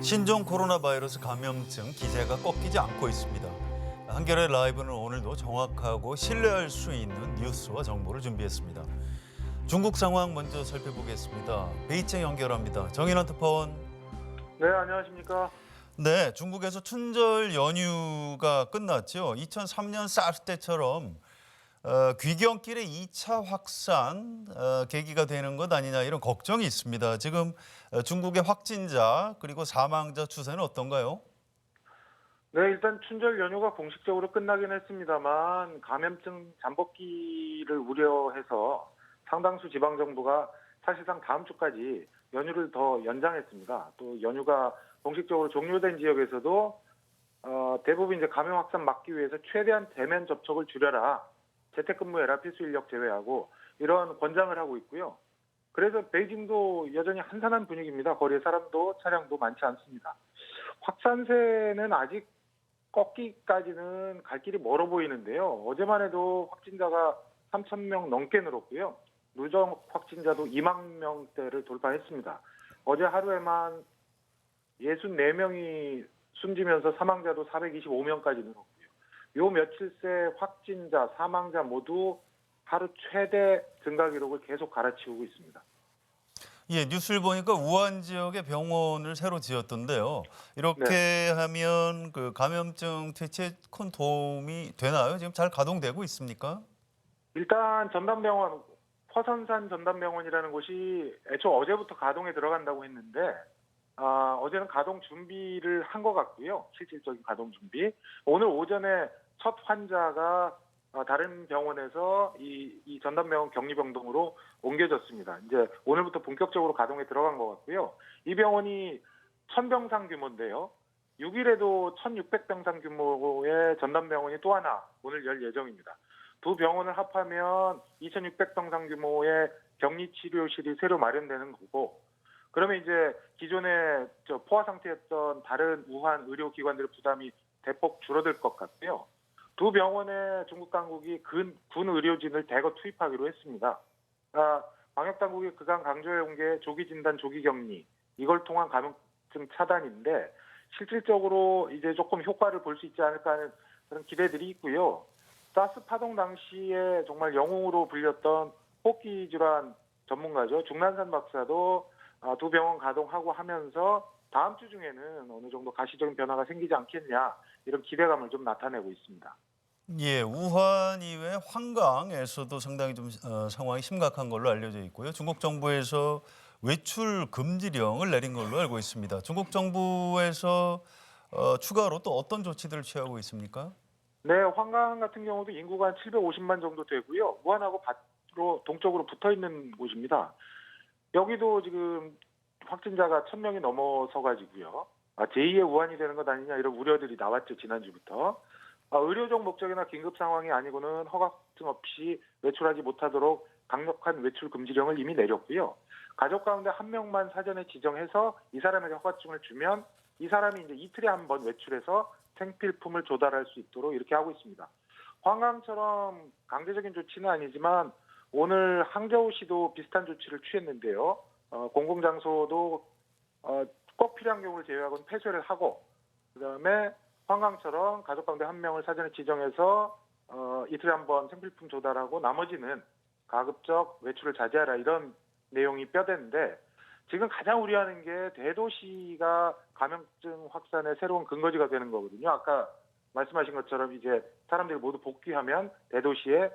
신종 코로나 바이러스 감염증 기세가 꺾이지 않고 있습니다. 한겨레 라이브는 오늘도 정확하고 신뢰할 수 있는 뉴스와 정보를 준비했습니다. 중국 상황 먼저 살펴보겠습니다. 베이징 연결합니다. 정인환 특파원. 네, 안녕하십니까. 네, 중국에서 춘절 연휴가 끝났죠. 2003년 사르 때처럼 귀경길의 2차 확산 계기가 되는 것 아니냐 이런 걱정이 있습니다. 지금 중국의 확진자 그리고 사망자 추세는 어떤가요? 네, 일단 춘절 연휴가 공식적으로 끝나긴 했습니다만 감염증 잠복기를 우려해서 상당수 지방정부가 사실상 다음 주까지 연휴를 더 연장했습니다. 또 연휴가 공식적으로 종료된 지역에서도 대부분 이제 감염 확산 막기 위해서 최대한 대면 접촉을 줄여라. 재택근무해라, 필수 인력 제외하고 이런 권장을 하고 있고요. 그래서 베이징도 여전히 한산한 분위기입니다. 거리에 사람도 차량도 많지 않습니다. 확산세는 아직 꺾기까지는 갈 길이 멀어 보이는데요. 어제만 해도 확진자가 3,000명 넘게 늘었고요. 누적 확진자도 2만 명대를 돌파했습니다. 어제 하루에만 64명이 숨지면서 사망자도 425명까지 늘었고요. 요 며칠 새 확진자, 사망자 모두 하루 최대 증가 기록을 계속 갈아치우고 있습니다. 예, 뉴스를 보니까 우한 지역에 병원을 새로 지었던데요. 이렇게 네. 하면 그 감염증 퇴치에 큰 도움이 되나요? 지금 잘 가동되고 있습니까? 일단 전담병원, 화선산 전담병원이라는 곳이 애초 어제부터 가동에 들어간다고 했는데 어제는 가동 준비를 한 것 같고요. 실질적인 가동 준비. 오늘 오전에 첫 환자가 다른 병원에서 이 전담병원 격리병동으로 옮겨졌습니다. 이제 오늘부터 본격적으로 가동에 들어간 것 같고요. 이 병원이 1,000병상 규모인데요. 6일에도 1,600병상 규모의 전담병원이 또 하나 오늘 열 예정입니다. 두 병원을 합하면 2,600병상 규모의 격리치료실이 새로 마련되는 거고, 그러면 이제 기존에 포화 상태였던 다른 우한 의료기관들의 부담이 대폭 줄어들 것 같고요. 두 병원에 중국 당국이 군 의료진을 대거 투입하기로 했습니다. 방역 당국이 그간 강조해온 게 조기 진단, 조기 격리 이걸 통한 감염증 차단인데 실질적으로 이제 조금 효과를 볼 수 있지 않을까 하는 그런 기대들이 있고요. 사스 파동 당시에 정말 영웅으로 불렸던 호흡기 질환 전문가죠. 중난산 박사도 두 병원 가동하고 하면서 다음 주 중에는 어느 정도 가시적인 변화가 생기지 않겠냐 이런 기대감을 좀 나타내고 있습니다. 예, 우한 이외 황강에서도 상당히 좀 상황이 심각한 걸로 알려져 있고요. 중국 정부에서 외출 금지령을 내린 걸로 알고 있습니다. 중국 정부에서 추가로 또 어떤 조치들을 취하고 있습니까? 네, 황강 같은 경우도 인구가 한 750만 정도 되고요. 우한하고 바로 동쪽으로 붙어 있는 곳입니다. 여기도 지금 확진자가 1,000명이 넘어서 가지고요. 제2의 우한이 되는 것 아니냐 이런 우려들이 나왔죠, 지난주부터. 의료적 목적이나 긴급 상황이 아니고는 허가증 없이 외출하지 못하도록 강력한 외출 금지령을 이미 내렸고요. 가족 가운데 한 명만 사전에 지정해서 이 사람에게 허가증을 주면 이 사람이 이제 이틀에 한 번 외출해서 생필품을 조달할 수 있도록 이렇게 하고 있습니다. 황강처럼 강제적인 조치는 아니지만 오늘 항저우시도 비슷한 조치를 취했는데요. 공공장소도 꼭 필요한 경우를 제외하고는 폐쇄를 하고 그다음에 황강처럼 가족 가운데 한 명을 사전에 지정해서 이틀에 한 번 생필품 조달하고 나머지는 가급적 외출을 자제하라 이런 내용이 뼈대인데 지금 가장 우려하는 게 대도시가 감염증 확산의 새로운 근거지가 되는 거거든요. 아까 말씀하신 것처럼 이제 사람들이 모두 복귀하면 대도시를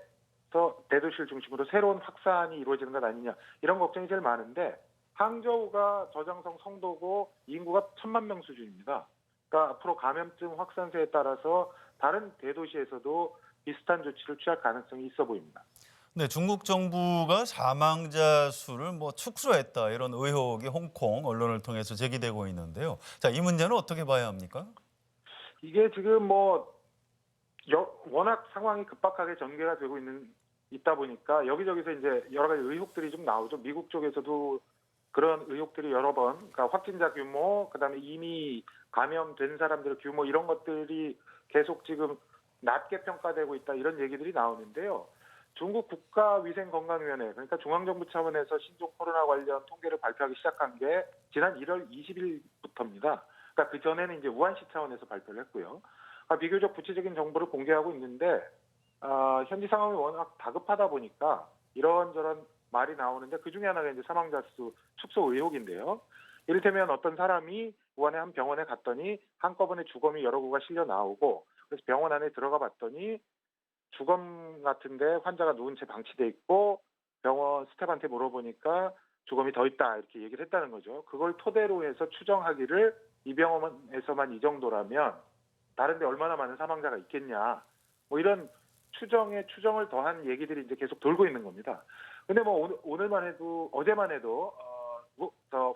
중심으로 새로운 확산이 이루어지는 것 아니냐 이런 걱정이 제일 많은데 항저우가 저장성 성도고 인구가 1,000만 명 수준입니다. 그러니까 앞으로 감염증 확산세에 따라서 다른 대도시에서도 비슷한 조치를 취할 가능성이 있어 보입니다. 네, 중국 정부가 사망자 수를 축소했다 이런 의혹이 홍콩 언론을 통해서 제기되고 있는데요. 자, 이 문제는 어떻게 봐야 합니까? 이게 지금 워낙 상황이 급박하게 전개가 되고 있다 보니까 여기저기서 이제 여러 가지 의혹들이 좀 나오죠. 미국 쪽에서도 그런 의혹들이 여러 번, 그러니까 확진자 규모, 그다음에 이미 감염된 사람들의 규모 이런 것들이 계속 지금 낮게 평가되고 있다 이런 얘기들이 나오는데요. 중국 국가위생건강위원회, 그러니까 중앙정부 차원에서 신종 코로나 관련 통계를 발표하기 시작한 게 지난 1월 20일부터입니다. 그러니까 그 전에는 이제 우한시 차원에서 발표를 했고요. 비교적 구체적인 정보를 공개하고 있는데 현지 상황이 워낙 다급하다 보니까 이런저런 말이 나오는데 그 중에 하나가 이제 사망자 수 축소 의혹인데요. 이를테면 어떤 사람이 우한의 한 병원에 갔더니 한꺼번에 주검이 여러 구가 실려 나오고 그래서 병원 안에 들어가 봤더니 주검 같은데 환자가 누운 채 방치돼 있고 병원 스태프한테 물어보니까 주검이 더 있다 이렇게 얘기를 했다는 거죠. 그걸 토대로 해서 추정하기를 이 병원에서만 이 정도라면 다른 데 얼마나 많은 사망자가 있겠냐. 뭐 이런 추정을 더한 얘기들이 이제 계속 돌고 있는 겁니다. 근데 뭐 오늘만 해도 어제만 해도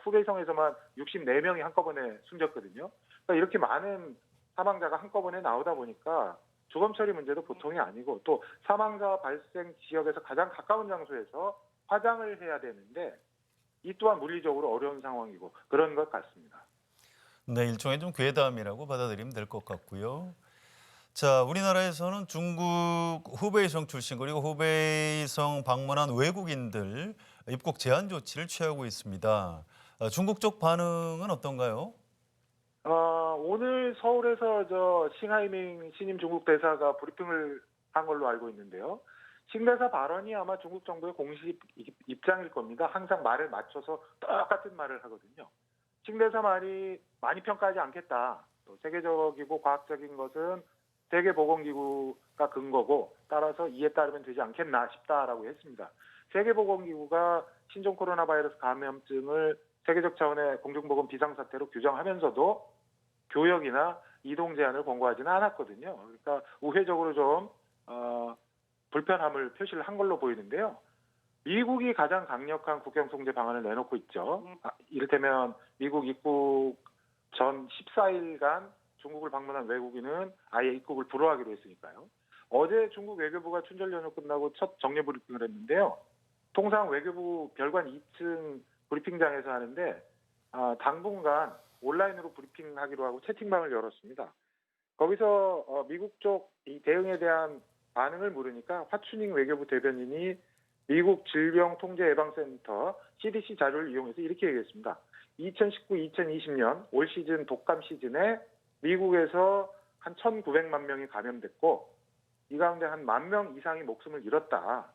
후베이성에서만 64명이 한꺼번에 숨졌거든요. 그러니까 이렇게 많은 사망자가 한꺼번에 나오다 보니까 주검 처리 문제도 보통이 아니고 또 사망자 발생 지역에서 가장 가까운 장소에서 화장을 해야 되는데 이 또한 물리적으로 어려운 상황이고 그런 것 같습니다. 네, 일종의 좀 괴담이라고 받아들이면 될 것 같고요. 자, 우리나라에서는 중국 후베이성 출신 그리고 후베이성 방문한 외국인들 입국 제한 조치를 취하고 있습니다. 중국 쪽 반응은 어떤가요? 오늘 서울에서 싱하이밍 신임 중국 대사가 브리핑을 한 걸로 알고 있는데요. 신 대사 발언이 아마 중국 정부의 공식 입장일 겁니다. 항상 말을 맞춰서 똑같은 말을 하거든요. 신 대사 말이 많이 평가하지 않겠다. 또 세계적이고 과학적인 것은 세계보건기구가 근거고 따라서 이에 따르면 되지 않겠나 싶다라고 했습니다. 세계보건기구가 신종 코로나 바이러스 감염증을 세계적 차원의 공중보건 비상사태로 규정하면서도 교역이나 이동 제한을 권고하지는 않았거든요. 그러니까 우회적으로 좀 불편함을 표시를 한 걸로 보이는데요. 미국이 가장 강력한 국경 통제 방안을 내놓고 있죠. 이를테면 미국 입국 전 14일간 중국을 방문한 외국인은 아예 입국을 불허하기로 했으니까요. 어제 중국 외교부가 춘절 연휴 끝나고 첫 정례 브리핑을 했는데요. 통상 외교부 별관 2층 브리핑장에서 하는데 당분간 온라인으로 브리핑하기로 하고 채팅방을 열었습니다. 거기서 미국 쪽 이 대응에 대한 반응을 물으니까 화춘잉 외교부 대변인이 미국 질병통제예방센터 CDC 자료를 이용해서 이렇게 얘기했습니다. 2019-2020년 올 시즌 독감 시즌에 미국에서 한 1,900만 명이 감염됐고 이 가운데 한 10,000명 이상이 목숨을 잃었다.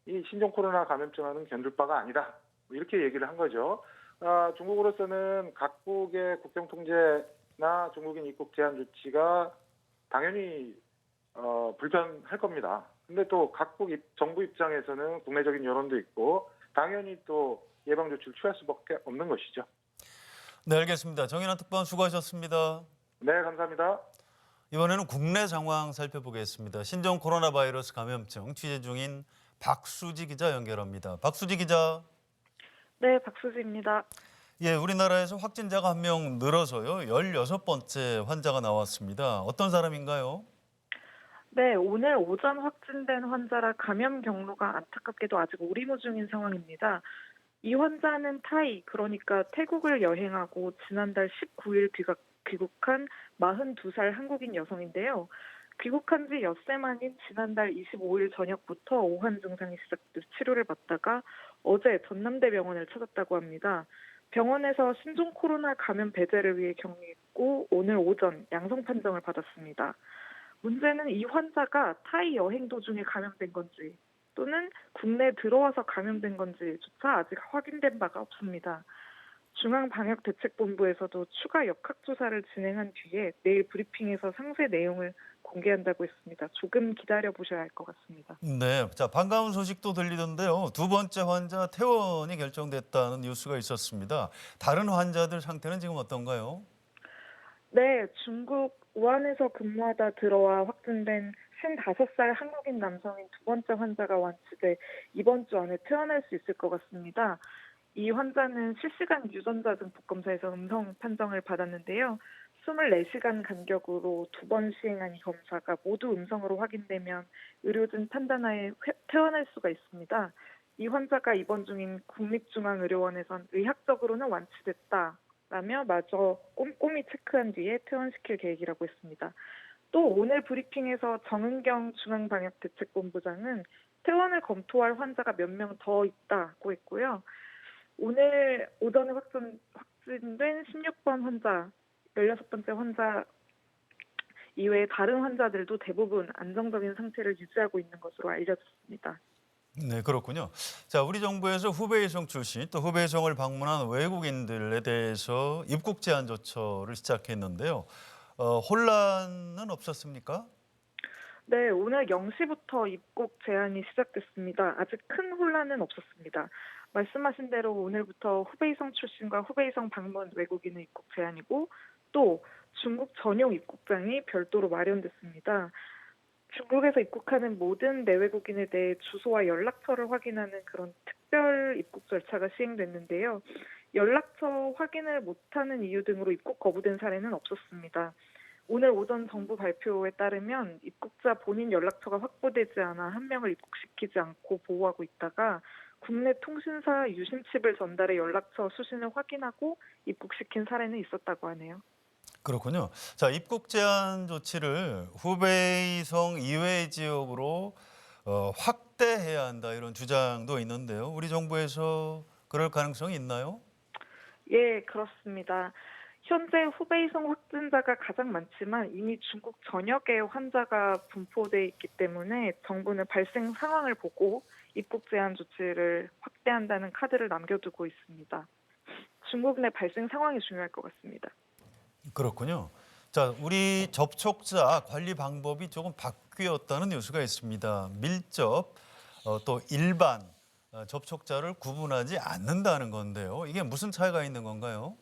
이 신종 코로나 감염증과는 견줄 바가 아니다. 이렇게 얘기를 한 거죠. 중국으로서는 각국의 국경 통제나 중국인 입국 제한 조치가 당연히 불편할 겁니다. 근데 또 각국 정부 입장에서는 국내적인 여론도 있고 당연히 또 예방 조치를 취할 수밖에 없는 것이죠. 네, 알겠습니다. 정인환 특파원 수고하셨습니다. 네, 감사합니다. 이번에는 국내 상황 살펴보겠습니다. 신종 코로나 바이러스 감염증 취재 중인 박수지 기자 연결합니다. 박수지 기자. 네, 박수지입니다. 예, 우리나라에서 확진자가 한 명 늘어서요. 16번째 환자가 나왔습니다. 어떤 사람인가요? 네, 오늘 오전 확진된 환자라 감염 경로가 안타깝게도 아직 오리무중인 상황입니다. 이 환자는 타이, 그러니까 태국을 여행하고 지난달 19일 귀국한 42살 한국인 여성인데요. 귀국한 지 엿새 만인 지난달 25일 저녁부터 오한 증상이 시작돼 치료를 받다가 어제 전남대병원을 찾았다고 합니다. 병원에서 신종 코로나 감염 배제를 위해 격리했고 오늘 오전 양성 판정을 받았습니다. 문제는 이 환자가 타이 여행 도중에 감염된 건지 또는 국내에 들어와서 감염된 건지조차 아직 확인된 바가 없습니다. 중앙방역대책본부에서도 추가 역학조사를 진행한 뒤에 내일 브리핑에서 상세 내용을 공개한다고 했습니다. 조금 기다려보셔야 할 것 같습니다. 네, 자 반가운 소식도 들리던데요. 두 번째 환자 퇴원이 결정됐다는 뉴스가 있었습니다. 다른 환자들 상태는 지금 어떤가요? 네, 중국 우한에서 근무하다 들어와 확진된 55살 한국인 남성인 두 번째 환자가 완치돼 이번 주 안에 퇴원할 수 있을 것 같습니다. 이 환자는 실시간 유전자 증폭 검사에서 음성 판정을 받았는데요. 24시간 간격으로 두 번 시행한 이 검사가 모두 음성으로 확인되면 의료진 판단하에 퇴원할 수가 있습니다. 이 환자가 입원 중인 국립중앙의료원에선 의학적으로는 완치됐다라며 마저 꼼꼼히 체크한 뒤에 퇴원시킬 계획이라고 했습니다. 또 오늘 브리핑에서 정은경 중앙방역대책본부장은 퇴원을 검토할 환자가 몇 명 더 있다고 했고요. 오늘 오전에 확진된 16번 환자 16번째 환자 이외에 다른 환자들도 대부분 안정적인 상태를 유지하고 있는 것으로 알려졌습니다. 네, 그렇군요. 자, 우리 정부에서 후베이성 출신 또 후베이성을 방문한 외국인들에 대해서 입국 제한 조처를 시작했는데요. 혼란은 없었습니까? 네, 오늘 0시부터 입국 제한이 시작됐습니다. 아직 큰 혼란은 없었습니다. 말씀하신 대로 오늘부터 후베이성 출신과 후베이성 방문 외국인의 입국 제한이고 또 중국 전용 입국장이 별도로 마련됐습니다. 중국에서 입국하는 모든 내외국인에 대해 주소와 연락처를 확인하는 그런 특별 입국 절차가 시행됐는데요. 연락처 확인을 못하는 이유 등으로 입국 거부된 사례는 없었습니다. 오늘 오전 정부 발표에 따르면 입국자 본인 연락처가 확보되지 않아 한 명을 입국시키지 않고 보호하고 있다가 국내 통신사 유심칩을 전달해 연락처 수신을 확인하고 입국시킨 사례는 있었다고 하네요. 그렇군요. 자, 입국 제한 조치를 후베이성 이외 지역으로 확대해야 한다 이런 주장도 있는데요. 우리 정부에서 그럴 가능성이 있나요? 예, 그렇습니다. 현재 후베이성 확진자가 가장 많지만 이미 중국 전역에 환자가 분포돼 있기 때문에 정부는 발생 상황을 보고 입국 제한 조치를 확대한다는 카드를 남겨두고 있습니다. 중국 내 발생 상황이 중요할 것 같습니다. 그렇군요. 자, 우리 접촉자 관리 방법이 조금 바뀌었다는 뉴스가 있습니다. 밀접, 또 일반 접촉자를 구분하지 않는다는 건데요. 이게 무슨 차이가 있는 건가요?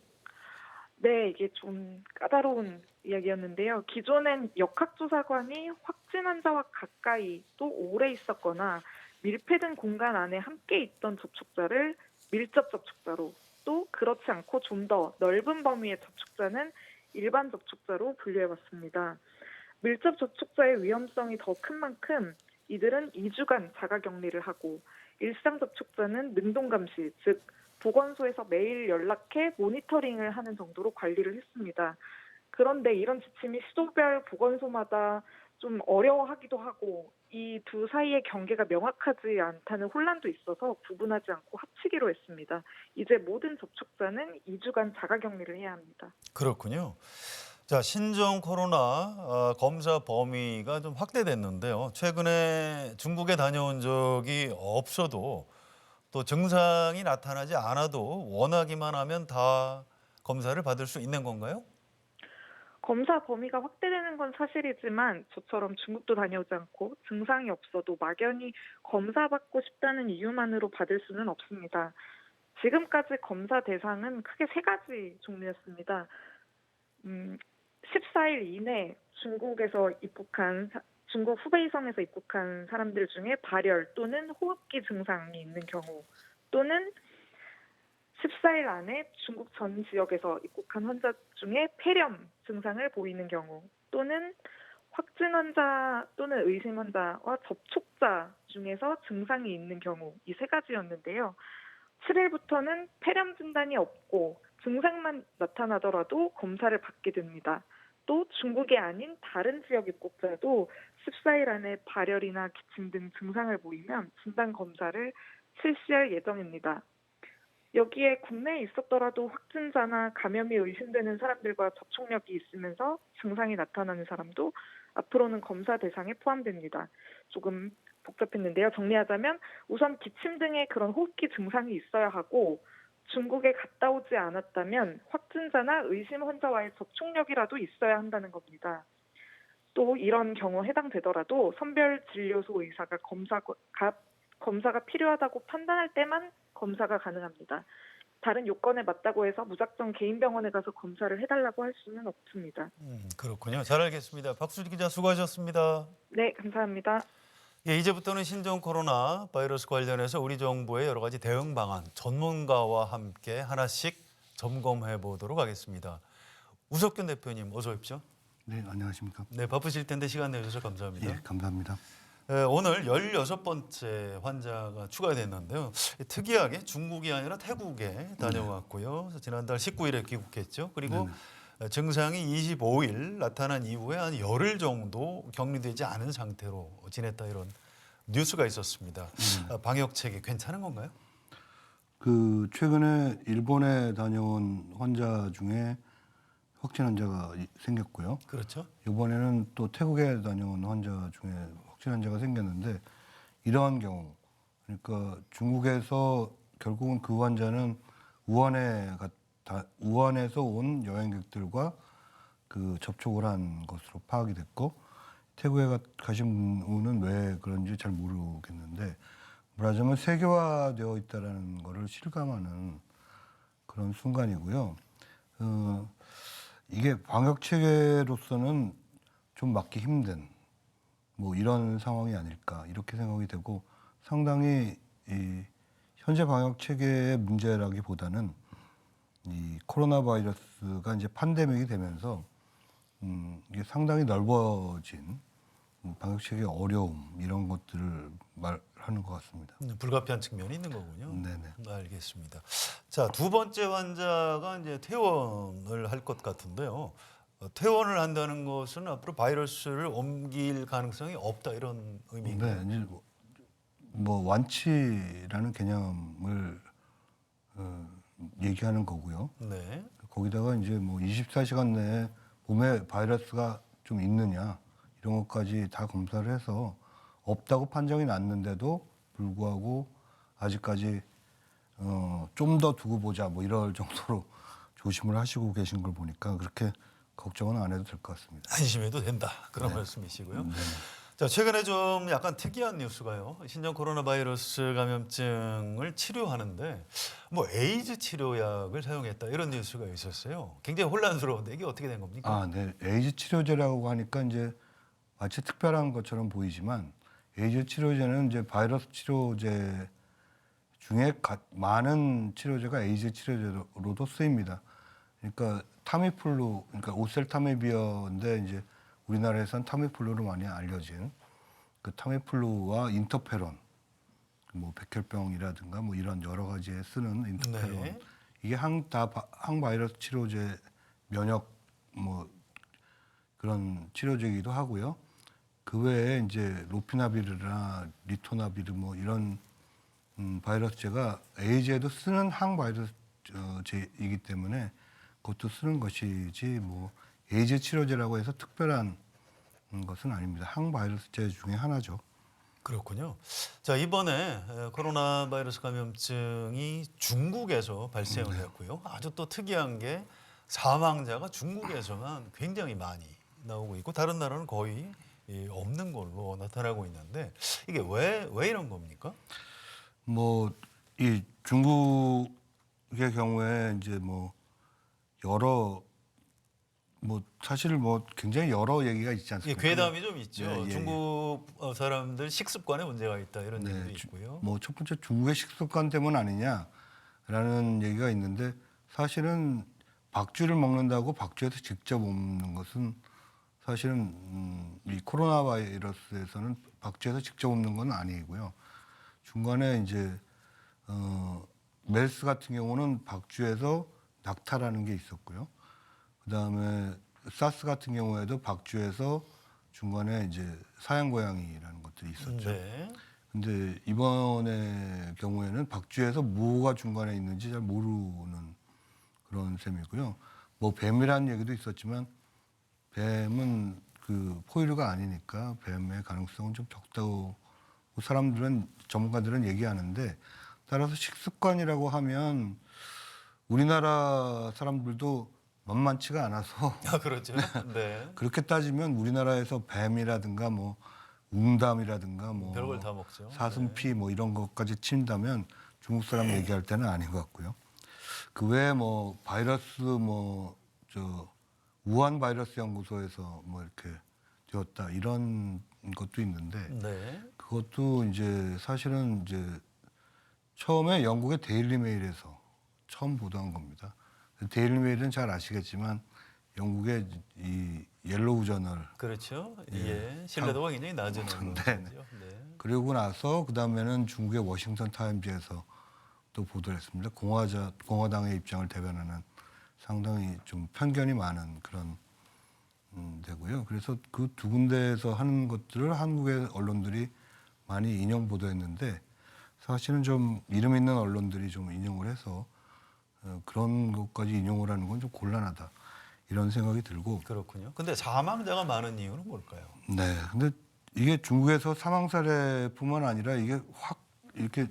네, 이게 좀 까다로운 이야기였는데요. 기존엔 역학조사관이 확진 환자와 가까이 또 오래 있었거나 밀폐된 공간 안에 함께 있던 접촉자를 밀접 접촉자로 또 그렇지 않고 좀 더 넓은 범위의 접촉자는 일반 접촉자로 분류해봤습니다. 밀접 접촉자의 위험성이 더 큰 만큼 이들은 2주간 자가격리를 하고 일상 접촉자는 능동감시, 즉 보건소에서 매일 연락해 모니터링을 하는 정도로 관리를 했습니다. 그런데 이런 지침이 시도별 보건소마다 좀 어려워하기도 하고 이 두 사이의 경계가 명확하지 않다는 혼란도 있어서 구분하지 않고 합치기로 했습니다. 이제 모든 접촉자는 2주간 자가격리를 해야 합니다. 그렇군요. 자, 신종 코로나 검사 범위가 좀 확대됐는데요. 최근에 중국에 다녀온 적이 없어도 또 증상이 나타나지 않아도 원하기만 하면 다 검사를 받을 수 있는 건가요? 검사 범위가 확대되는 건 사실이지만 저처럼 중국도 다녀오지 않고 증상이 없어도 막연히 검사받고 싶다는 이유만으로 받을 수는 없습니다. 지금까지 검사 대상은 크게 세 가지 종류였습니다. 14일 이내 중국 후베이성에서 입국한 사람들 중에 발열 또는 호흡기 증상이 있는 경우 또는 14일 안에 중국 전 지역에서 입국한 환자 중에 폐렴 증상을 보이는 경우 또는 확진 환자 또는 의심 환자와 접촉자 중에서 증상이 있는 경우 이 세 가지였는데요. 7일부터는 폐렴 진단이 없고 증상만 나타나더라도 검사를 받게 됩니다. 또 중국이 아닌 다른 지역 입국자도 14일 안에 발열이나 기침 등 증상을 보이면 진단 검사를 실시할 예정입니다. 여기에 국내에 있었더라도 확진자나 감염이 의심되는 사람들과 접촉력이 있으면서 증상이 나타나는 사람도 앞으로는 검사 대상에 포함됩니다. 조금 복잡했는데요. 정리하자면 우선 기침 등의 그런 호흡기 증상이 있어야 하고 중국에 갔다 오지 않았다면 확진자나 의심 환자와의 접촉력이라도 있어야 한다는 겁니다. 또 이런 경우 해당되더라도 선별진료소 의사가 검사가 필요하다고 판단할 때만 검사가 가능합니다. 다른 요건에 맞다고 해서 무작정 개인 병원에 가서 검사를 해달라고 할 수는 없습니다. 그렇군요. 잘 알겠습니다. 박수지 기자 수고하셨습니다. 네, 감사합니다. 예, 이제부터는 신종 코로나 바이러스 관련해서 우리 정부의 여러 가지 대응 방안 전문가와 함께 하나씩 점검해 보도록 하겠습니다. 우석균 대표님 어서 오십시오. 네, 안녕하십니까. 네, 바쁘실 텐데 시간 내주셔서 감사합니다. 예, 감사합니다. 오늘 16번째 환자가 추가됐는데요. 특이하게 중국이 아니라 태국에 다녀왔고요. 지난달 19일에 귀국했죠. 그리고 증상이 25일 나타난 이후에 한 열흘 정도 격리되지 않은 상태로 지냈다 이런 뉴스가 있었습니다. 방역 체계 괜찮은 건가요? 최근에 일본에 다녀온 환자 중에 확진 환자가 생겼고요. 그렇죠. 이번에는 또 태국에 다녀온 환자 중에 확진 환자가 생겼는데 이러한 경우 그러니까 중국에서 결국은 그 환자는 우한에서 온 여행객들과 그 접촉을 한 것으로 파악이 됐고 태국에 가신 분은 왜 그런지 잘 모르겠는데 말하자면 세계화되어 있다라는 것을 실감하는 그런 순간이고요. 이게 방역 체계로서는 좀 막기 힘든 뭐 이런 상황이 아닐까 이렇게 생각이 되고 상당히 이 현재 방역 체계의 문제라기보다는 이 코로나 바이러스가 이제 팬데믹이 되면서 이게 상당히 넓어진 방역 체계의 어려움 이런 것들을 말하는 것 같습니다. 불가피한 측면이 있는 거군요. 네네. 알겠습니다. 자, 두 번째 환자가 이제 퇴원을 할 것 같은데요. 퇴원을 한다는 것은 앞으로 바이러스를 옮길 가능성이 없다 이런 의미인가요? 네, 이제 뭐 완치라는 개념을 얘기하는 거고요. 네. 거기다가 이제 뭐 24시간 내에 몸에 바이러스가 좀 있느냐 이런 것까지 다 검사를 해서 없다고 판정이 났는데도 불구하고 아직까지 좀 더 두고 보자 뭐 이럴 정도로 조심을 하시고 계신 걸 보니까 그렇게 걱정은 안 해도 될 것 같습니다. 안심해도 된다 그런 말씀이시고요. 자, 최근에 좀 약간 특이한 뉴스가요. 신종 코로나 바이러스 감염증을 치료하는데 뭐 에이즈 치료약을 사용했다 이런 뉴스가 있었어요. 굉장히 혼란스러운데 이게 어떻게 된 겁니까? 아, 네. 에이즈 치료제라고 하니까 이제 마치 특별한 것처럼 보이지만 에이즈 치료제는 이제 바이러스 치료제 중에 많은 치료제가 에이즈 치료제로도 쓰입니다. 그러니까 타미플루, 그러니까 오셀타미비어인데 이제 우리나라에선 타미플루로 많이 알려진 그 타미플루와 인터페론, 뭐 백혈병이라든가 뭐 이런 여러 가지에 쓰는 인터페론 네. 이게 항바이러스 치료제 면역 뭐 그런 치료제이기도 하고요. 그 외에 이제 로피나비르나 리토나비르 뭐 이런 바이러스제가 에이즈에도 쓰는 항바이러스제이기 때문에 그것도 쓰는 것이지 뭐 에이즈 치료제라고 해서 특별한 것은 아닙니다. 항바이러스제 중에 하나죠. 그렇군요. 자, 이번에 코로나 바이러스 감염증이 중국에서 발생을 했고요. 아주 또 특이한 게 사망자가 중국에서만 굉장히 많이 나오고 있고 다른 나라는 거의 없는 걸로 나타나고 있는데 이게 왜 이런 겁니까? 뭐 이 중국의 경우에 이제 뭐 여러 뭐 사실 뭐 굉장히 여러 얘기가 있지 이게 않습니까? 괴담이 좀 있죠. 예, 예, 예. 중국 사람들 식습관에 문제가 있다 이런 얘기도 네, 있고요. 뭐 첫 번째 중국의 식습관 때문 아니냐라는 얘기가 있는데 사실은 박쥐를 먹는다고 박쥐에서 직접 먹는 것은 사실은 이 코로나 바이러스에서는 박쥐에서 직접 먹는 건 아니고요. 중간에 이제 메르스 같은 경우는 박쥐에서 낙타라는 게 있었고요. 그다음에 사스 같은 경우에도 박쥐에서 중간에 이제 사양 고양이라는 것들이 있었죠. 네. 근데 이번의 경우에는 박쥐에서 뭐가 중간에 있는지 잘 모르는 그런 셈이고요. 뭐 뱀이라는 얘기도 있었지만 뱀은 그 포유류가 아니니까 뱀의 가능성은 좀 적다고 전문가들은 얘기하는데 따라서 식습관이라고 하면 우리나라 사람들도 만만치가 않아서 아, 그렇죠. 네. 그렇게 따지면 우리나라에서 뱀이라든가 뭐 웅담이라든가 뭐 별걸 다 먹죠. 사슴피 뭐 이런 것까지 친다면 중국 사람 얘기할 때는 아닌 것 같고요. 그 외에 뭐 바이러스 뭐 저 우한 바이러스 연구소에서 뭐 이렇게 되었다 이런 것도 있는데 네. 그것도 이제 사실은 이제 처음에 영국의 데일리 메일에서 처음 보도한 겁니다. 데일리 메일은 잘 아시겠지만 영국의 이 옐로우 저널 그렇죠. 예. 신뢰도가 굉장히 낮은 네, 언론이죠. 네. 그리고 나서 그 다음에는 중국의 워싱턴 타임즈에서 또 보도를 했습니다. 공화당의 입장을 대변하는 상당히 좀 편견이 많은 그런 데고요. 그래서 그 두 군데에서 하는 것들을 한국의 언론들이 많이 인용 보도했는데 사실은 좀 이름 있는 언론들이 좀 인용을 해서 그런 것까지 인용을 하는 건 좀 곤란하다. 이런 생각이 들고. 그렇군요. 근데 사망자가 많은 이유는 뭘까요? 네. 근데 이게 중국에서 사망 사례뿐만 아니라 이게 확 이렇게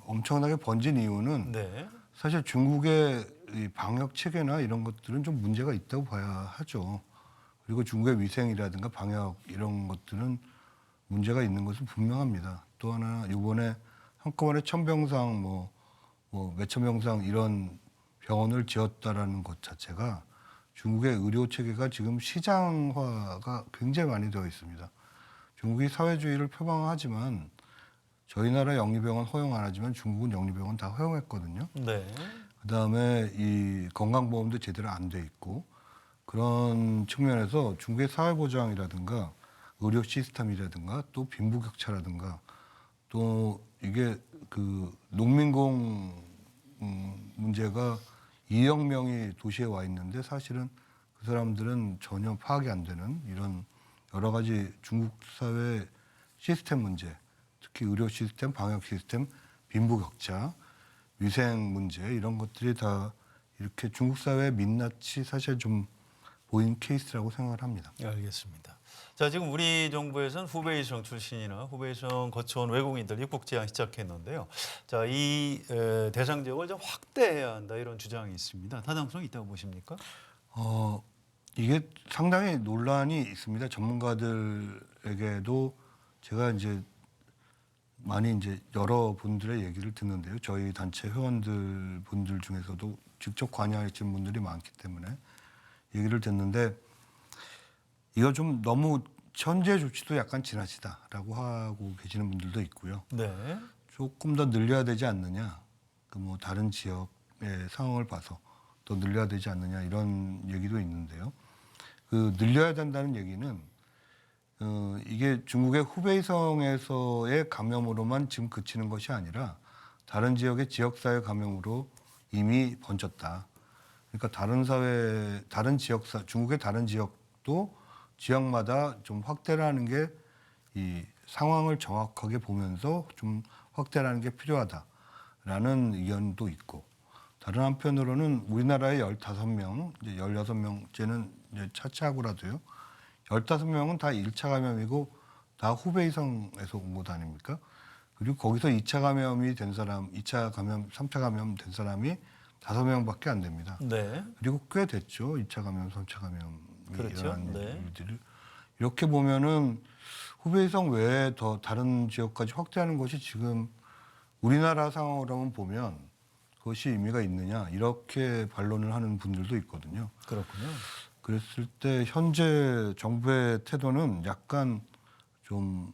엄청나게 번진 이유는 네. 사실 중국의 이 방역 체계나 이런 것들은 좀 문제가 있다고 봐야 하죠. 그리고 중국의 위생이라든가 방역 이런 것들은 문제가 있는 것은 분명합니다. 또 하나 이번에 한꺼번에 천병상 뭐 몇천 병상 이런 병원을 지었다라는 것 자체가 중국의 의료 체계가 지금 시장화가 굉장히 많이 되어 있습니다. 중국이 사회주의를 표방하지만 저희 나라 영리병원 허용 안 하지만 중국은 영리병원 다 허용했거든요. 네. 그다음에 이 건강보험도 제대로 안 돼 있고 그런 측면에서 중국의 사회보장이라든가 의료 시스템이라든가 또 빈부격차라든가 또 이게 그 농민공 문제가 2억 명이 도시에 와 있는데 사실은 그 사람들은 전혀 파악이 안 되는 이런 여러 가지 중국 사회 시스템 문제, 특히 의료 시스템, 방역 시스템, 빈부격차, 위생 문제 이런 것들이 다 이렇게 중국 사회의 민낯이 사실 좀 보인 케이스라고 생각을 합니다. 알겠습니다. 자, 지금 우리 정부에서는 후베이성 출신이나 후베이성 거쳐온 외국인들 입국 제한 시작했는데요. 자, 이 대상 지역을 좀 확대해야 한다 이런 주장이 있습니다. 타당성이 있다고 보십니까? 이게 상당히 논란이 있습니다. 전문가들에게도 제가 이제 많이 이제 여러 분들의 얘기를 듣는데요. 저희 단체 회원들 분들 중에서도 직접 관여하신 분들이 많기 때문에 얘기를 듣는데 이거 좀 너무 현재 조치도 약간 지나치다라고 하고 계시는 분들도 있고요. 네. 조금 더 늘려야 되지 않느냐. 그 뭐 다른 지역의 상황을 봐서 더 늘려야 되지 않느냐 이런 얘기도 있는데요. 그 늘려야 된다는 얘기는 이게 중국의 후베이성에서의 감염으로만 지금 그치는 것이 아니라 다른 지역의 지역사회 감염으로 이미 번졌다. 그러니까 다른 지역사, 중국의 다른 지역도 지역마다 좀 확대를 하는 게 이 상황을 정확하게 보면서 좀 확대를 하는 게 필요하다라는 의견도 있고 다른 한편으로는 우리나라의 15명, 이제 16명째는 이제 차치하고라도요. 15명은 다 1차 감염이고 다 후베이성에서 온 것 아닙니까? 그리고 거기서 2차 감염이 된 사람, 2차 감염, 3차 감염 된 사람이 5명밖에 안 됩니다. 네. 그리고 꽤 됐죠. 2차 감염, 3차 감염이 그렇죠. 일어난 네. 일들을. 이렇게 보면은 후베이성 외에 더 다른 지역까지 확대하는 것이 지금 우리나라 상황으로만 보면 그것이 의미가 있느냐 이렇게 반론을 하는 분들도 있거든요. 그렇군요. 그랬을 때 현재 정부의 태도는 약간 좀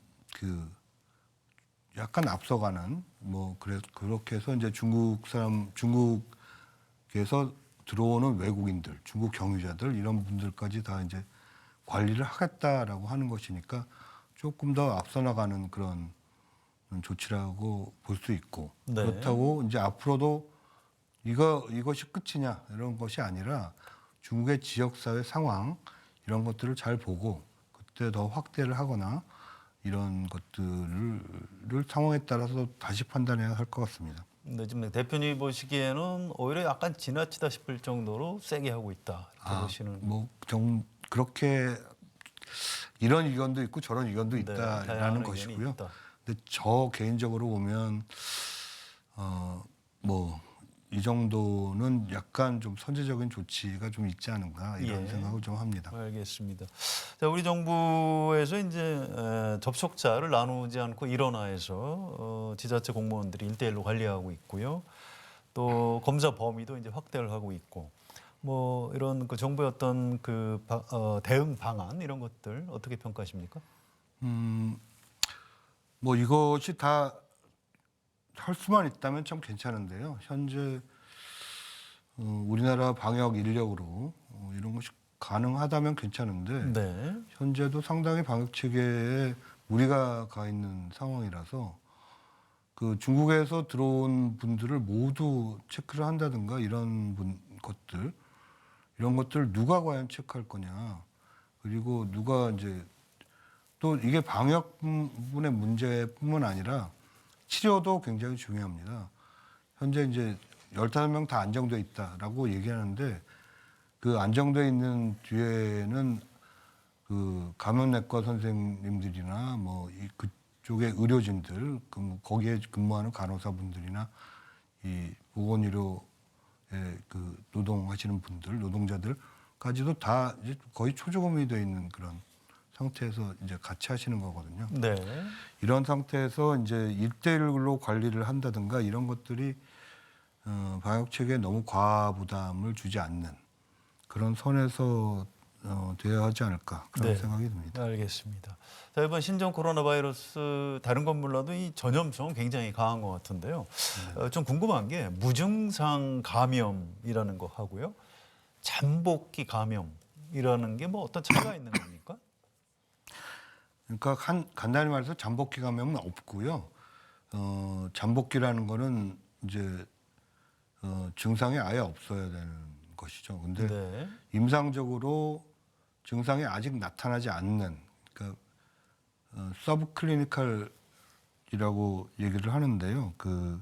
약간 앞서가는 그렇게 해서 이제 중국에서 들어오는 외국인들, 중국 경유자들 이런 분들까지 다 이제 관리를 하겠다라고 하는 것이니까 조금 더 앞서 나가는 그런 조치라고 볼 수 있고 네. 그렇다고 이제 앞으로도 이것이 끝이냐 이런 것이 아니라 중국의 지역사회 상황 이런 것들을 잘 보고 그때 더 확대를 하거나 이런 것들을 상황에 따라서 다시 판단해야 할 것 같습니다. 근데 지금 대표님이 보시기에는 오히려 약간 지나치다 싶을 정도로 세게 하고 있다 이렇게 보시는. 그렇게 이런 의견도 있고 저런 의견도 네, 있다라는 다양한 것이고요. 의견이 있다. 근데 저 개인적으로 보면 이 정도는 약간 좀 선제적인 조치가 좀 있지 않은가 이런 예. 생각을 좀 합니다. 알겠습니다. 자, 우리 정부에서 이제 접촉자를 나누지 않고 일원화해서 지자체 공무원들이 1대1로 관리하고 있고요. 또 검사 범위도 이제 확대를 하고 있고, 뭐 이런 그 정부의 어떤 대응 방안 이런 것들 어떻게 평가하십니까? 뭐 이것이 다 할 수만 있다면 참 괜찮은데요. 현재 우리나라 방역 인력으로 이런 것이 가능하다면 괜찮은데 네. 현재도 상당히 방역 체계에 무리가 가 있는 상황이라서 그 중국에서 들어온 분들을 모두 체크를 한다든가 이런 것들 누가 과연 체크할 거냐 그리고 누가 이제 또 이게 방역분의 문제뿐만 아니라 치료도 굉장히 중요합니다. 현재 이제 15명 다 안정돼 있다라고 얘기하는데 그 안정돼 있는 뒤에는 그 감염내과 선생님들이나 뭐 그쪽의 의료진들, 거기에 근무하는 간호사분들이나 이 보건의료에 그 노동하시는 분들, 노동자들까지도 다 이제 거의 초조금이 돼 있는 그런 상태에서 이제 같이 하시는 거거든요. 네. 이런 상태에서 이제 1대1로 관리를 한다든가 이런 것들이 방역 체계에 너무 과부담을 주지 않는 그런 선에서 돼야 하지 않을까 그런 네. 생각이 듭니다. 알겠습니다. 자, 이번 신종 코로나 바이러스 다른 건 몰라도 이 전염성은 굉장히 강한 것 같은데요. 좀 궁금한 게 무증상 감염이라는 거 하고요. 잠복기 감염이라는 게 뭐 어떤 차이가 있는 겁니까? 그러니까 간단히 말해서 잠복기 감염은 없고요. 잠복기라는 거는 이제 증상이 아예 없어야 되는 것이죠. 근데 네. 임상적으로 증상이 아직 나타나지 않는, 그러니까 서브클리니컬이라고 얘기를 하는데요. 그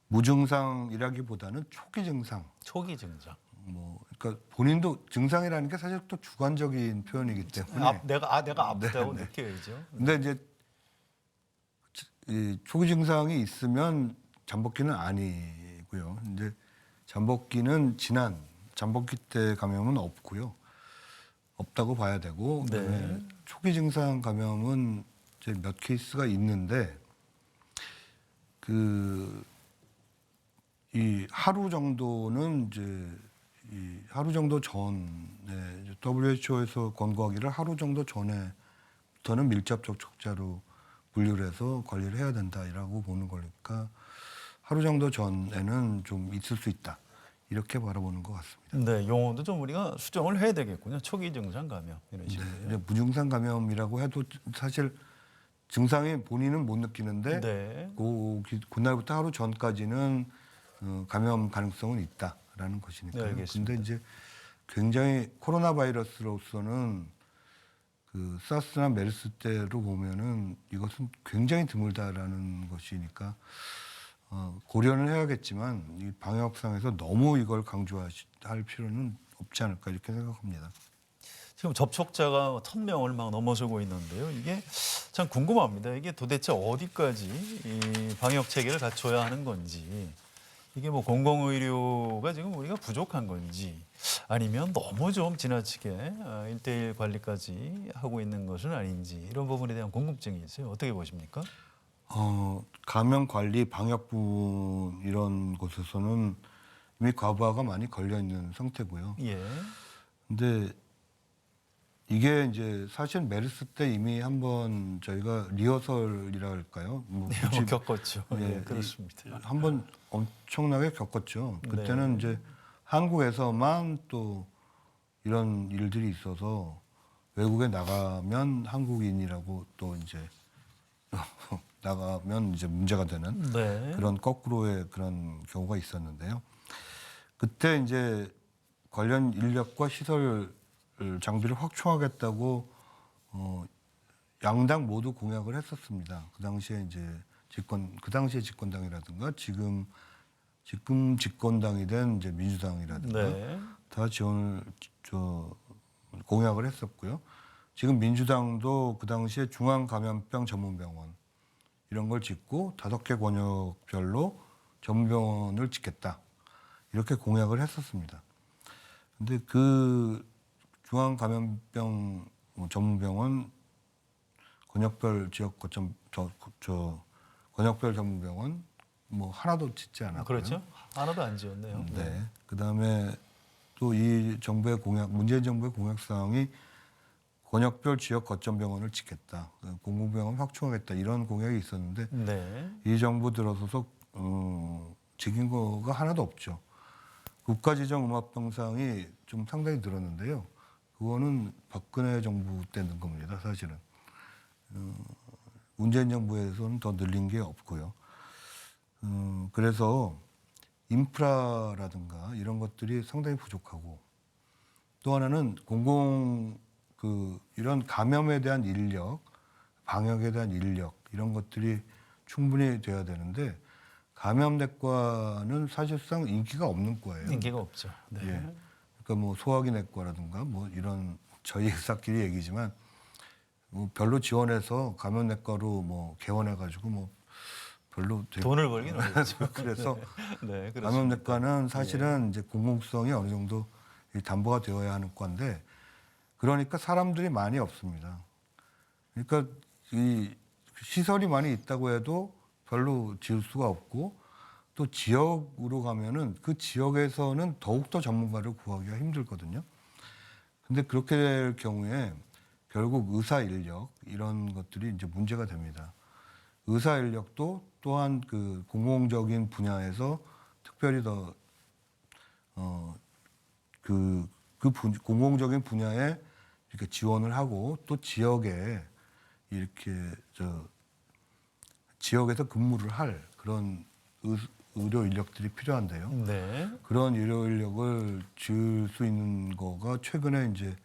무증상이라기보다는 초기 증상. 초기 증상. 뭐 그러니까 본인도 증상이라는 게 사실 또 주관적인 표현이기 때문에. 내가 아프다고 네. 느껴야죠. 근데 이제 이 초기 증상이 있으면 잠복기는 아니고요. 이제 잠복기는 지난 잠복기 때 감염은 없고요. 없다고 봐야 되고 그다음에 네. 초기 증상 감염은 이제 몇 케이스가 있는데 그 이 하루 정도는 이제 이 하루 정도 전에 WHO에서 권고하기를 하루 정도 전에부터는 밀접 접촉자로 분류를 해서 관리를 해야 된다라고 보는 거니까 하루 정도 전에는 좀 있을 수 있다 이렇게 바라보는 것 같습니다. 네, 용어도 좀 우리가 수정을 해야 되겠군요. 초기 증상 감염 이런 식으로. 이제 무증상 감염이라고 해도 사실 증상이 본인은 못 느끼는데 네. 그날부터 하루 전까지는 감염 가능성은 있다라는 것이니까요. 네, 알겠습니다. 근데 이제 굉장히 코로나 바이러스로서는 그 사스나 메르스 때로 보면은 이것은 굉장히 드물다라는 것이니까 고려는 해야겠지만 이 방역상에서 너무 이걸 강조할 필요는 없지 않을까 이렇게 생각합니다. 지금 접촉자가 1,000명을 막 넘어서고 있는데요. 이게 참 궁금합니다. 이게 도대체 어디까지 이 방역 체계를 갖춰야 하는 건지, 이게 뭐 공공의료가 지금 우리가 부족한 건지, 아니면 너무 좀 지나치게 1대1 관리까지 하고 있는 것은 아닌지, 이런 부분에 대한 궁금증이 있어요. 어떻게 보십니까? 감염 관리 방역 부분 이런 곳에서는 이미 과부하가 많이 걸려 있는 상태고요. 예. 근데 이게 이제 사실 메르스 때 이미 한번 저희가 리허설이라 할까요? 뭐 뭐 겪었죠. 예, 예, 그렇습니다. 한번 엄청나게 겪었죠. 그때는 네. 이제 한국에서만 또 이런 일들이 있어서 외국에 나가면 한국인이라고 또 이제 나가면 이제 문제가 되는 네. 그런 거꾸로의 그런 경우가 있었는데요. 그때 이제 관련 인력과 시설 장비를 확충하겠다고 양당 모두 공약을 했었습니다. 그 당시에 이제 그 당시에 집권당이라든가 지금 집권당이 된 이제 민주당이라든가 네. 다 공약을 했었고요. 지금 민주당도 그 당시에 중앙감염병 전문병원 이런 걸 짓고 5개 권역별로 전문병원을 짓겠다 이렇게 공약을 했었습니다. 근데 그 중앙감염병 전문병원 권역별 지역 거점 권역별 전문병원 뭐 하나도 짓지 않았고요. 그렇죠. 하나도 안 지었네요. 네. 그다음에 또 이 정부의 공약, 문재인 정부의 공약 사항이 권역별 지역 거점 병원을 짓겠다, 공공병원 확충하겠다 이런 공약이 있었는데 네. 이 정부 들어서서 지킨 거가 하나도 없죠. 국가지정음압병상이 좀 상당히 늘었는데요. 그거는 박근혜 정부 때 는 겁니다, 사실은. 문재인 정부에서는 더 늘린 게 없고요. 그래서 인프라라든가 이런 것들이 상당히 부족하고 또 하나는 이런 감염에 대한 인력, 방역에 대한 인력 이런 것들이 충분히 돼야 되는데 감염내과는 사실상 인기가 없는 과예요. 인기가 없죠. 네. 예. 그러니까 뭐 소화기 내과라든가 뭐 이런 저희 의사끼리 얘기지만 뭐 별로 지원해서 감염내과로 뭐 개원해가지고 뭐 별로 돈을 벌긴 어렵죠. 그래서 네, 그렇습니다. 감염내과는 사실은 이제 공공성이 어느 정도 이 담보가 되어야 하는 과인데 그러니까 사람들이 많이 없습니다. 그러니까 이 시설이 많이 있다고 해도 별로 지을 수가 없고 또 지역으로 가면은 그 지역에서는 더욱더 전문가를 구하기가 힘들거든요. 근데 그렇게 될 경우에 결국 의사 인력 이런 것들이 이제 문제가 됩니다. 의사 인력도 또한 그 공공적인 분야에서 특별히 더 공공적인 분야에 이렇게 지원을 하고 또 지역에 이렇게 지역에서 근무를 할 그런 의료 인력들이 필요한데요. 네. 그런 의료 인력을 지을 수 있는 거가 최근에 이제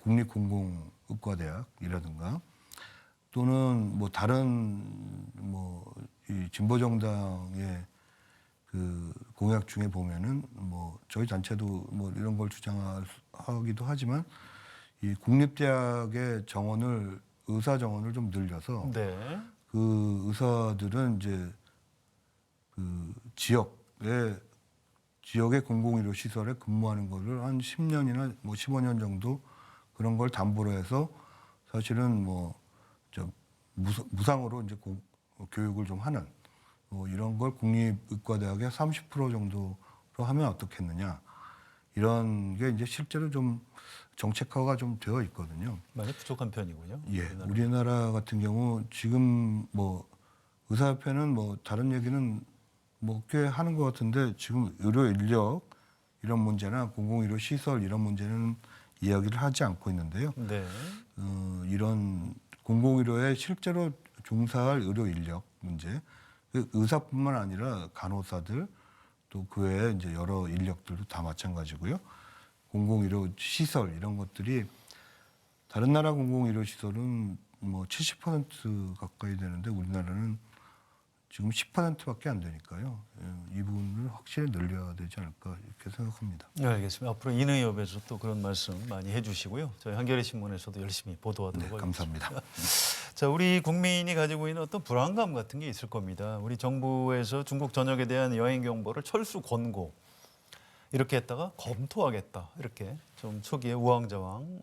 국립공공의과대학이라든가 또는 뭐 다른 뭐 이 진보 정당의 그 공약 중에 보면은 뭐 저희 단체도 뭐 이런 걸 주장하기도 하지만 이 국립대학의 의사 정원을 좀 늘려서 네. 그 의사들은 이제 그 지역의 공공의료 시설에 근무하는 거를 한 10년이나 뭐 15년 정도 그런 걸 담보로 해서 사실은 뭐 무상으로 이제 교육을 좀 하는 뭐 이런 걸 국립의과대학의 30% 정도로 하면 어떻겠느냐 이런 게 이제 실제로 좀 정책화가 좀 되어 있거든요. 많이 부족한 편이군요. 예, 우리나라. 우리나라 같은 경우 지금 뭐 의사협회는 뭐 다른 얘기는 뭐 꽤 하는 것 같은데 지금 의료 인력 이런 문제나 공공의료 시설 이런 문제는 이야기를 하지 않고 있는데요. 네. 이런 공공의료에 실제로 종사할 의료 인력 문제, 그 의사뿐만 아니라 간호사들 또 그 외에 이제 여러 인력들도 다 마찬가지고요. 공공의료 시설 이런 것들이 다른 나라 공공의료 시설은 뭐 70% 가까이 되는데 우리나라는 지금 10%밖에 안 되니까요. 이 부분을 확실히 늘려야 되지 않을까 이렇게 생각합니다. 네, 알겠습니다. 앞으로 인의협에서 또 그런 말씀 많이 해주시고요. 저희 한겨레 신문에서도 열심히 보도하도록 네, 하겠습니다. 감사합니다. 자, 우리 국민이 가지고 있는 어떤 불안감 같은 게 있을 겁니다. 우리 정부에서 중국 전역에 대한 여행 경보를 철수 권고 이렇게 했다가 검토하겠다 이렇게 좀 초기에 우왕좌왕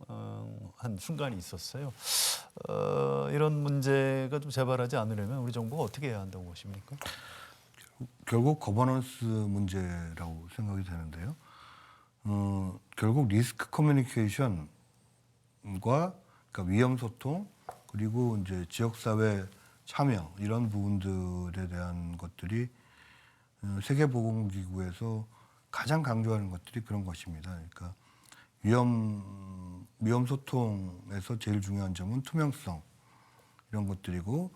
한 순간이 있었어요. 이런 문제가 좀 재발하지 않으려면 우리 정부가 어떻게 해야 한다고 보십니까? 결국 거버넌스 문제라고 생각이 되는데요. 결국 리스크 커뮤니케이션과 그러니까 위험 소통 그리고 이제 지역사회 참여 이런 부분들에 대한 것들이 세계보건기구에서 가장 강조하는 것들이 그런 것입니다. 그러니까 위험 소통에서 제일 중요한 점은 투명성 이런 것들이고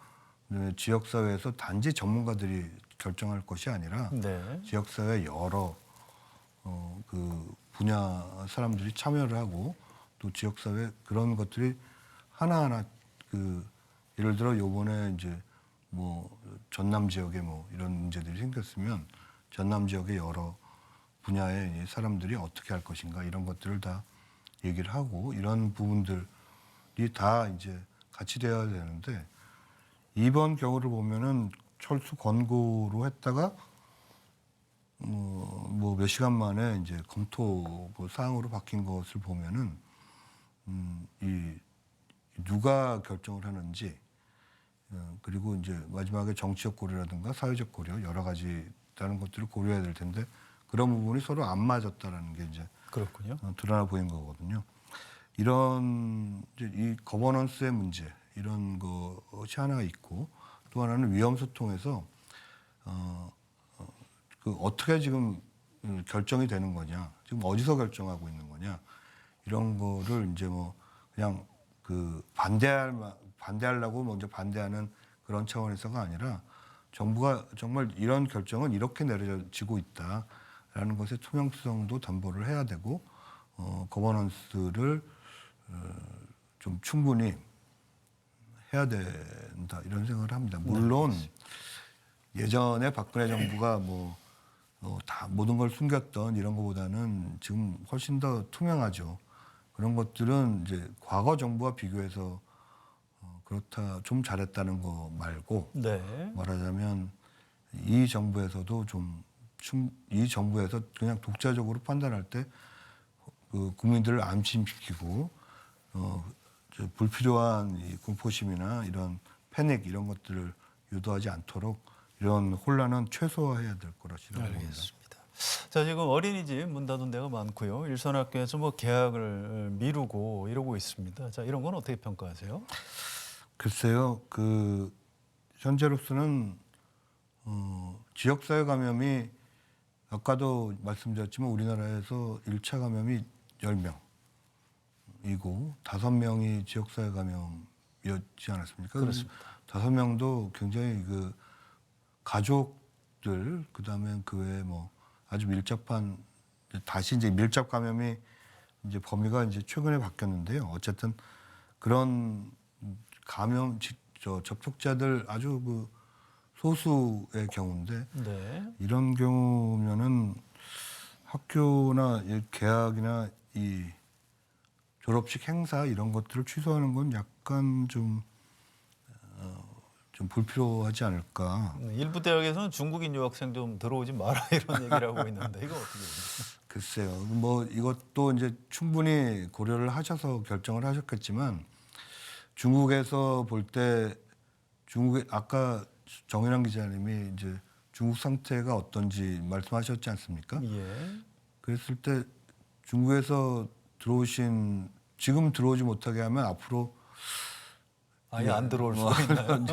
지역사회에서 단지 전문가들이 결정할 것이 아니라 네. 지역사회 여러 그 분야 사람들이 참여를 하고 또 지역사회 그런 것들이 하나하나 그 예를 들어 요번에 이제 뭐 전남 지역에 뭐 이런 문제들이 생겼으면 전남 지역의 여러 분야의 사람들이 어떻게 할 것인가 이런 것들을 다 얘기를 하고 이런 부분들이 다 이제 같이 되어야 되는데 이번 경우를 보면은 철수 권고로 했다가 뭐 몇 시간 만에 이제 검토 사항으로 바뀐 것을 보면은 이 누가 결정을 하는지 그리고 이제 마지막에 정치적 고려라든가 사회적 고려 여러 가지 다른 것들을 고려해야 될 텐데 그런 부분이 서로 안 맞았다라는 게 이제 그렇군요. 드러나 보인 거거든요. 이런 이제 이 거버넌스의 문제 이런 것이 하나 있고 또 하나는 위험 소통에서 그 어떻게 지금 결정이 되는 거냐, 지금 어디서 결정하고 있는 거냐 이런 거를 이제 뭐 그냥 그 반대하려고 먼저 반대하는 그런 차원에서가 아니라 정부가 정말 이런 결정은 이렇게 내려지고 있다라는 것의 투명성도 담보를 해야 되고 거버넌스를 좀 충분히 해야 된다 이런 생각을 합니다. 물론 예전에 박근혜 정부가 뭐 다 모든 걸 숨겼던 이런 것보다는 지금 훨씬 더 투명하죠. 그런 것들은 이제 과거 정부와 비교해서 그렇다 좀 잘했다는 거 말고 네. 말하자면 이 정부에서도 이 정부에서 그냥 독자적으로 판단할 때 그 국민들을 안심시키고 불필요한 이 공포심이나 이런 패닉 이런 것들을 유도하지 않도록 이런 혼란은 최소화해야 될 거라고 봅니다. 알겠습니다. 자, 지금 어린이집 문 닫은 데가 많고요. 일선 학교에서 뭐 개학을 미루고 이러고 있습니다. 자, 이런 건 어떻게 평가하세요? 글쎄요, 현재로서는 지역사회 감염이 아까도 말씀드렸지만 우리나라에서 1차 감염이 10명이고 5명이 지역사회 감염이었지 않았습니까? 그렇습니다. 5명도 굉장히 가족들 그다음에 그 외에 뭐 아주 밀접한 다시 이제 밀접 감염이 이제 범위가 이제 최근에 바뀌었는데요. 어쨌든 그런 접촉자들 아주 소수의 경우인데 네. 이런 경우면은 학교나 개학이나 이 졸업식 행사 이런 것들을 취소하는 건 약간 좀 불필요하지 않을까. 일부 대학에서는 중국인 유학생 좀 들어오지 마라 이런 얘기를 하고 있는데 이거 어떻게 보세요? 글쎄요. 뭐 이것도 이제 충분히 고려를 하셔서 결정을 하셨겠지만 중국에서 볼 때 중국의 아까 정인환 기자님이 이제 중국 상태가 어떤지 말씀하셨지 않습니까? 예. 그랬을 때 중국에서 지금 들어오지 못하게 하면 앞으로 아예 안 들어올 수가 있나요?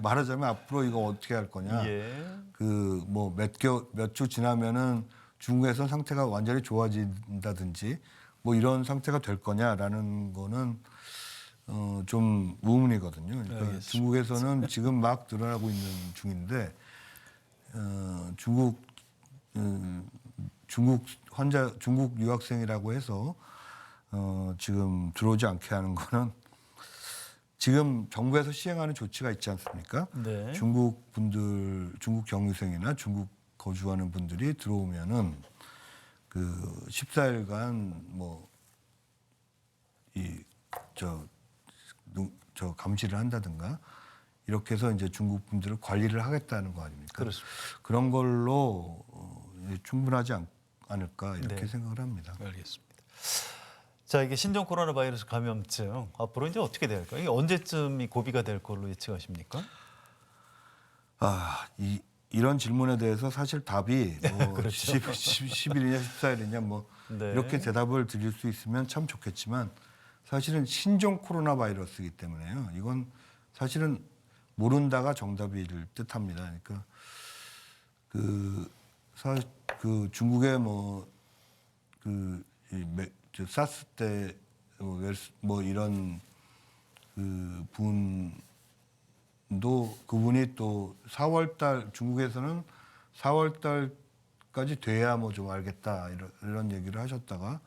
말하자면 앞으로 이거 어떻게 할 거냐? 예. 몇 주 지나면은 중국에서 상태가 완전히 좋아진다든지 뭐 이런 상태가 될 거냐라는 거는 좀 의문이거든요. 그러니까 알겠습니다. 중국에서는 지금 막 늘어나고 있는 중인데 중국 유학생이라고 해서 지금 들어오지 않게 하는 거는 지금 정부에서 시행하는 조치가 있지 않습니까? 네. 중국 경유생이나 중국 거주하는 분들이 들어오면은 14일간 감시를 한다든가 이렇게 해서 이제 중국 분들을 관리를 하겠다는 거 아닙니까? 그렇습니다. 그런 걸로 충분하지 않을까 이렇게 네. 생각을 합니다. 알겠습니다. 자, 이게 신종 코로나 바이러스 감염증 앞으로 이제 어떻게 될까요? 이게 언제쯤이 고비가 될 걸로 예측하십니까? 이런 질문에 대해서 사실 답이 그렇죠. 10일이냐 14일이냐 네. 이렇게 대답을 드릴 수 있으면 참 좋겠지만 사실은 신종 코로나 바이러스이기 때문에요. 이건 사실은 모른다가 정답일 듯합니다. 그러니까 중국의 사스 때 이런 그분이 또 4월달 중국에서는 4월달까지 돼야 좀 알겠다 이런 얘기를 하셨다가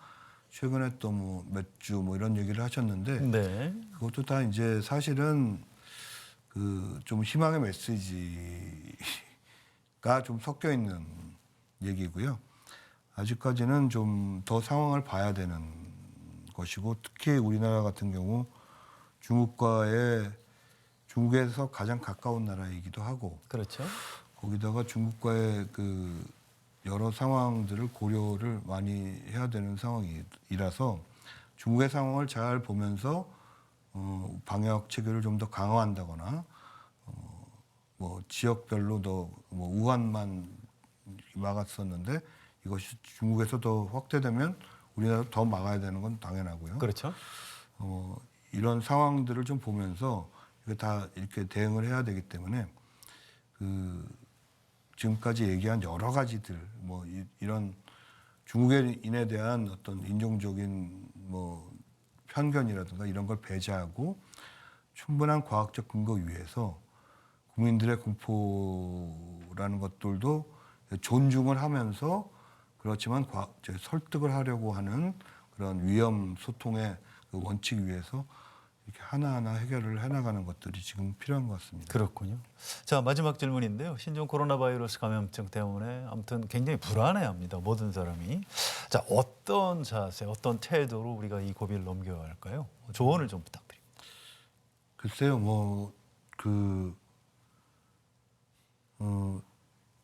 최근에 또 몇 주 이런 얘기를 하셨는데 네. 그것도 다 이제 사실은 좀 희망의 메시지가 좀 섞여 있는 얘기고요. 아직까지는 좀 더 상황을 봐야 되는 것이고 특히 우리나라 같은 경우 중국에서 가장 가까운 나라이기도 하고 그렇죠. 거기다가 중국과의 여러 상황들을 고려를 많이 해야 되는 상황이라서 중국의 상황을 잘 보면서 방역 체계를 좀 더 강화한다거나 지역별로 더 우한만 막았었는데 이것이 중국에서 더 확대되면 우리나라도 더 막아야 되는 건 당연하고요. 그렇죠. 이런 상황들을 좀 보면서 이거 다 이렇게 대응을 해야 되기 때문에 지금까지 얘기한 여러 가지들 이런 중국인에 대한 어떤 인종적인 편견이라든가 이런 걸 배제하고 충분한 과학적 근거 위에서 국민들의 공포라는 것들도 존중을 하면서 그렇지만 설득을 하려고 하는 그런 위험 소통의 원칙 위에서 이렇게 하나하나 해결을 해나가는 것들이 지금 필요한 것 같습니다. 그렇군요. 자, 마지막 질문인데요. 신종 코로나 바이러스 감염증 때문에 아무튼 굉장히 불안해합니다. 모든 사람이. 자, 어떤 자세, 어떤 태도로 우리가 이 고비를 넘겨야 할까요? 조언을 좀 부탁드립니다. 글쎄요,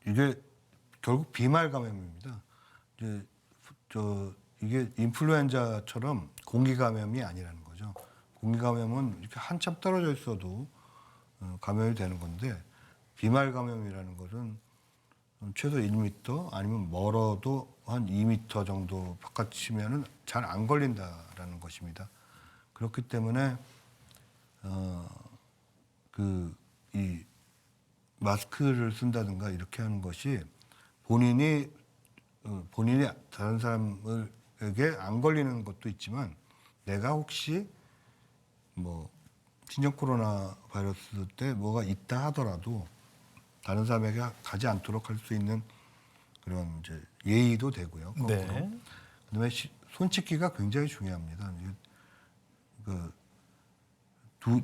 이게 결국 비말 감염입니다. 이제 이게 인플루엔자처럼 공기 감염이 아니라는 거죠. 공기 감염은 이렇게 한참 떨어져 있어도 감염이 되는 건데 비말 감염이라는 것은 최소 1m 아니면 멀어도 한 2m 정도 바깥이면은 잘 안 걸린다라는 것입니다. 그렇기 때문에 이 마스크를 쓴다든가 이렇게 하는 것이 본인이 다른 사람에게 안 걸리는 것도 있지만 내가 혹시 뭐 신종 코로나 바이러스 때 뭐가 있다 하더라도 다른 사람에게 가지 않도록 할 수 있는 그런 이제 예의도 되고요. 거꾸로. 네. 그다음에 손 씻기가 굉장히 중요합니다.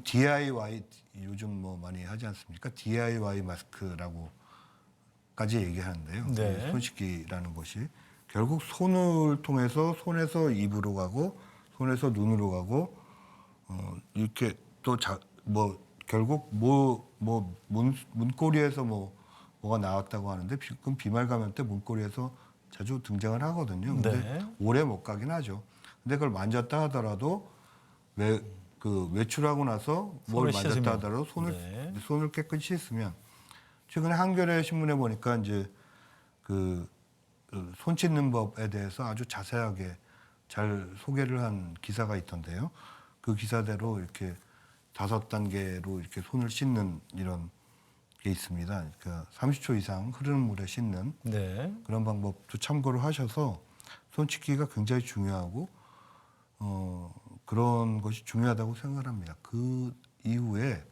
DIY 요즘 뭐 많이 하지 않습니까? DIY 마스크라고까지 얘기하는데요. 네. 손 씻기라는 것이 결국 손을 통해서 손에서 입으로 가고 손에서 눈으로 가고 이렇게 또 결국 문고리에서 뭐가 나왔다고 하는데 지금 비말 감염 때 문고리에서 자주 등장을 하거든요. 근데 네. 오래 못 가긴 하죠. 근데 그걸 만졌다 하더라도 외출하고 나서 뭘 손을 만졌다 씻으면. 하더라도 네. 손을 깨끗이 씻으면 최근에 한겨레 신문에 보니까 이제 손 씻는 법에 대해서 아주 자세하게 잘 소개를 한 기사가 있던데요. 그 기사대로 이렇게 5단계로 이렇게 손을 씻는 이런 게 있습니다. 그러니까 30초 이상 흐르는 물에 씻는 네. 그런 방법도 참고를 하셔서 손 씻기가 굉장히 중요하고 그런 것이 중요하다고 생각을 합니다. 그 이후에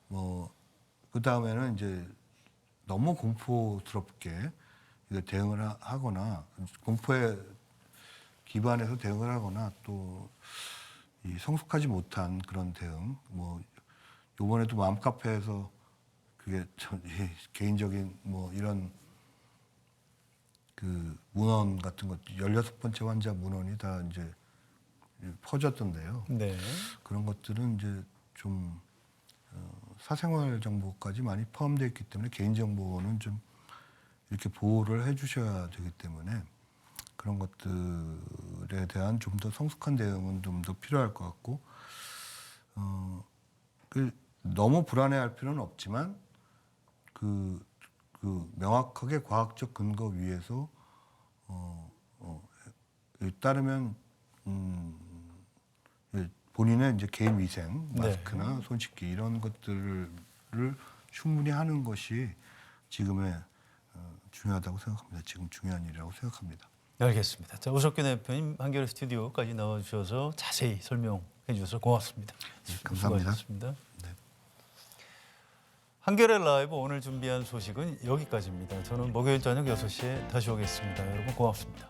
그 다음에는 이제 너무 공포스럽게 이거 대응을 하거나 공포에 기반해서 대응을 하거나 또 이 성숙하지 못한 그런 대응 요번에도 맘카페에서 그게 개인적인 이런 문헌 같은 것 16번째 환자 문헌이 다 이제 퍼졌던데요. 네. 그런 것들은 이제 좀 사생활 정보까지 많이 포함되어 있기 때문에 개인정보는 좀 이렇게 보호를 해주셔야 되기 때문에 그런 것들에 대한 좀 더 성숙한 대응은 좀 더 필요할 것 같고 너무 불안해할 필요는 없지만 명확하게 과학적 근거 위에서 따르면 본인의 이제 개인 위생, 마스크나 손 씻기 이런 것들을 충분히 하는 것이 지금의 중요하다고 생각합니다. 지금 중요한 일이라고 생각합니다. 알겠습니다. 자, 오석균 대표님 한겨레 스튜디오까지 나와주셔서 자세히 설명해 주셔서 고맙습니다. 감사합니다. 수고하셨습니다. 네. 한겨레 라이브 오늘 준비한 소식은 여기까지입니다. 저는 목요일 저녁 6시에 다시 오겠습니다. 여러분 고맙습니다.